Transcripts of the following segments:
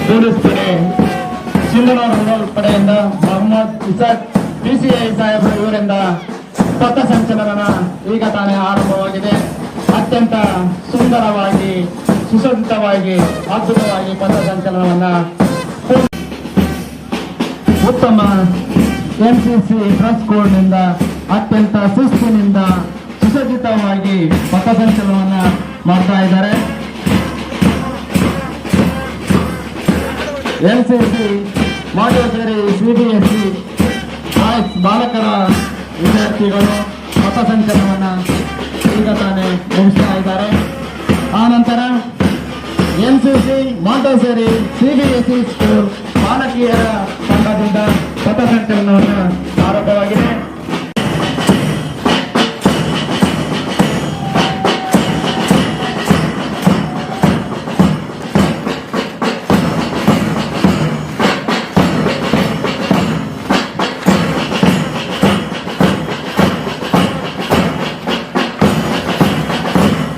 Police ಪಡೆ Sindhanur ಪಡೆಯಿಂದ Mohammed Isaac PCI ಸಾಹೇಬರು ಇವರಿಂದ ಪಥಸಂಚಲನ ಈಗ ತಾನೇ ಆರಂಭವಾಗಿದೆ. ಅತ್ಯಂತ ಸುಂದರವಾಗಿ ಸುಸಜ್ಜಿತವಾಗಿ ಅದ್ಭುತವಾಗಿ ಪಥಸಂಚಲನವನ್ನ ಉತ್ತಮ ಎನ್ಸಿಸಿ ಡ್ರೆಸ್ ಕೋಡ್ನಿಂದ ಅತ್ಯಂತ ಶಿಸ್ತಿನಿಂದ ಸುಸಜ್ಜಿತವಾಗಿ ಪಥಸಂಚಲನವನ್ನ ಮಾಡ್ತಾ ಇದ್ದಾರೆ. ಎನ್ಸಿಸಿ ಮಾಂಟೆಸರಿ ಸಿಬಿಎಸ್ಇ ಬಾಲಕರ ವಿದ್ಯಾರ್ಥಿಗಳು ಪಥಸಂಚಲನವನ್ನು ಈಗ ತಾನೇ ಮುಗಿಸ್ತಾ ಇದ್ದಾರೆ. ಆನಂತರ ಎನ್ಸಿಸಿ ಮಾಂಟೆಸರಿ ಸಿಬಿಎಸ್ಇ ಸ್ಕೂಲ್ ಬಾಲಕಿಯರ ತಂಡದಿಂದ ಪಥಸಂಚಲನವನ್ನು ಆರಂಭವಾಗಿದೆ.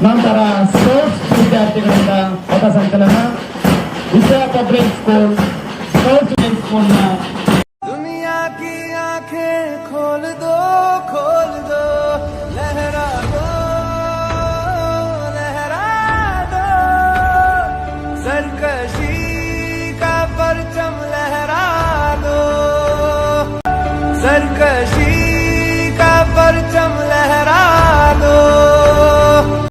ನಂತರ ಸ್ಪೋರ್ಟ್ಸ್ ವಿದ್ಯಾರ್ಥಿಗಳಿಂದ ಪಥಸಂಚಲನ ವಿದ್ಯಾ ಪಬ್ಲಿಕ್ ಸ್ಕೂಲ್ ಸ್ಪೋರ್ಟ್ಸ್ ಸ್ಕೂಲ್ನ दुनिया की आंखें खोल दो लहरा दो सरकशी का परचम लहरा दो सरकशी